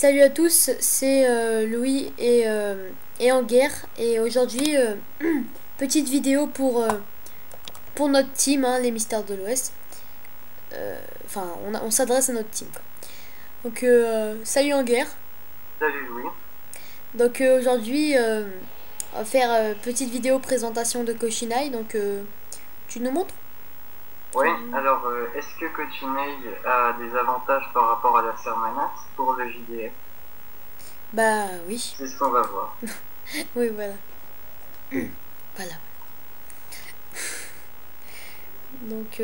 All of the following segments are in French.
Salut à tous, c'est Louis et en guerre. Et aujourd'hui, petite vidéo pour notre team, hein, les Mystères de l'Ouest. Enfin, on s'adresse à notre team, quoi. Donc, salut en guerre. Salut Louis. Donc aujourd'hui, on va faire petite vidéo présentation de Koshinai. Donc, tu nous montres? Oui, alors est-ce que Cochinay a des avantages par rapport à la Sermanax pour le JDF? Bah oui, C'est ce qu'on va voir. oui voilà, voilà. Donc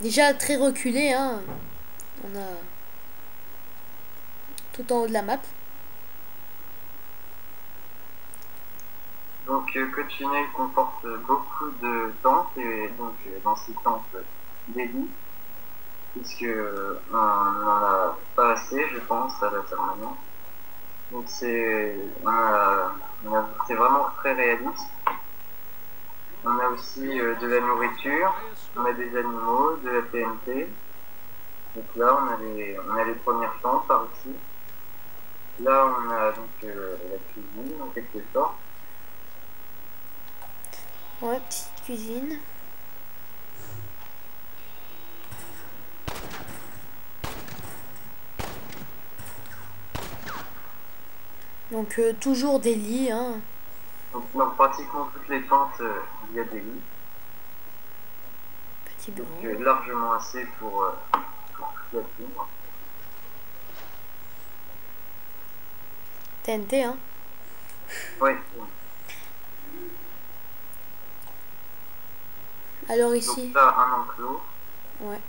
déjà très reculé, hein. On a tout en haut de la map. Donc Cochinay comporte beaucoup de tentes et donc dans ces tentes des lits, puisque on n'en a pas assez, je pense, à la Sermanax. Donc c'est vraiment très réaliste. On a aussi de la nourriture, on a des animaux, de la TNT. Donc là, on a les premières tentes par ici. Là, on a donc la cuisine en quelque sorte. Ouais, petite cuisine. Donc toujours des lits, hein. Donc dans pratiquement toutes les tentes, il y a des lits. Petit Donc bureau. largement assez pour toute la team. TNT, hein. Oui, Alors donc ici, là, un enclos. ouais.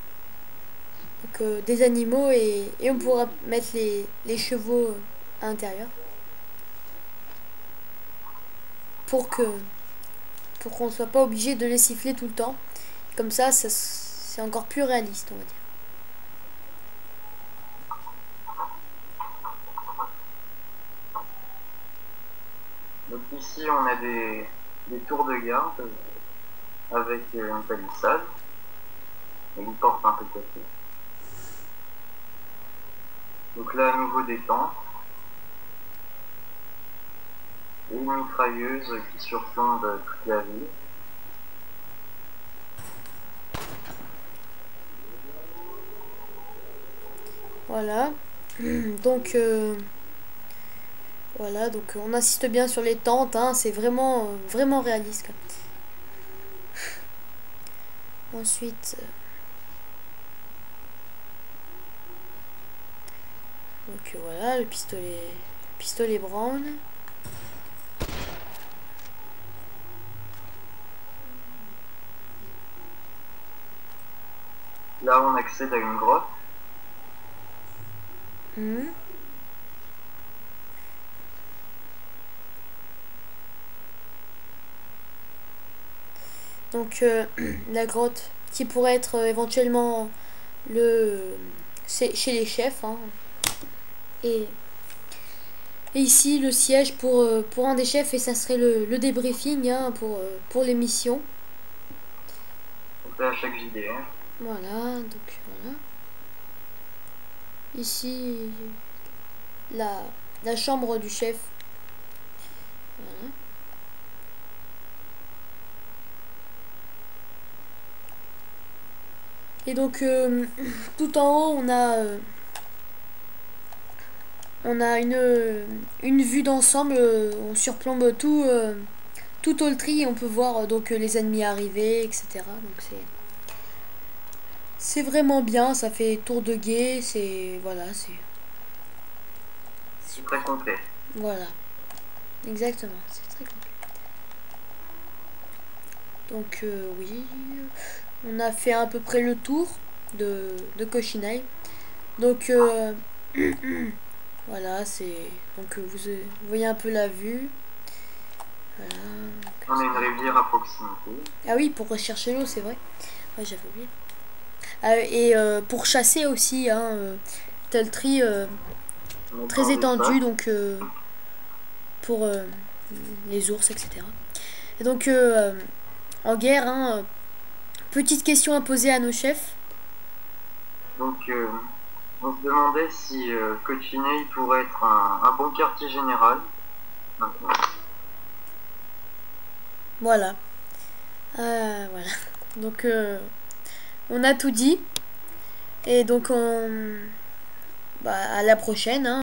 Donc des animaux et on pourra mettre les chevaux à l'intérieur. Pour que pour qu'on soit pas obligé de les siffler tout le temps. Comme ça c'est encore plus réaliste, on va dire. Donc ici, on a des tours de garde avec une palissade et une porte un peu cassée. Donc là, à nouveau des tentes et une mitrailleuse qui surplombe toute la ville. Voilà. Donc voilà, donc on insiste bien sur les tentes, hein, c'est vraiment vraiment réaliste, quoi. Ensuite, donc voilà, le pistolet Brown. Là, on accède à une grotte. Mhm. Donc la grotte qui pourrait être éventuellement le chez les chefs, hein. Et, et ici le siège pour un des chefs, et ça serait le débriefing, hein, pour les missions. Donc là, à chaque JDR. Voilà, donc voilà. Ici la, la chambre du chef. Voilà. Et donc tout en haut on a une vue d'ensemble, on surplombe tout Oltry et on peut voir donc les ennemis arriver, etc. Donc c'est vraiment bien, ça fait tour de guet, c'est voilà, c'est C'est super. très complet. Voilà, exactement, c'est très complet. Donc oui, on a fait à peu près le tour de Koshinai. Donc voilà, c'est donc vous voyez un peu la vue. Voilà. On a une rivière à proximité. Ah oui, pour rechercher l'eau, c'est vrai. Ouais, j'avais oublié. Et pour chasser aussi, hein, Teltry On a très plein étendu, d'espace. donc pour les ours, etc. Et donc en guerre, hein, petite question à poser à nos chefs. Donc On se demandait si Cochiné il pourrait être un bon quartier général. Maintenant. Voilà. Voilà. Donc, on a tout dit. Et donc, à la prochaine, hein.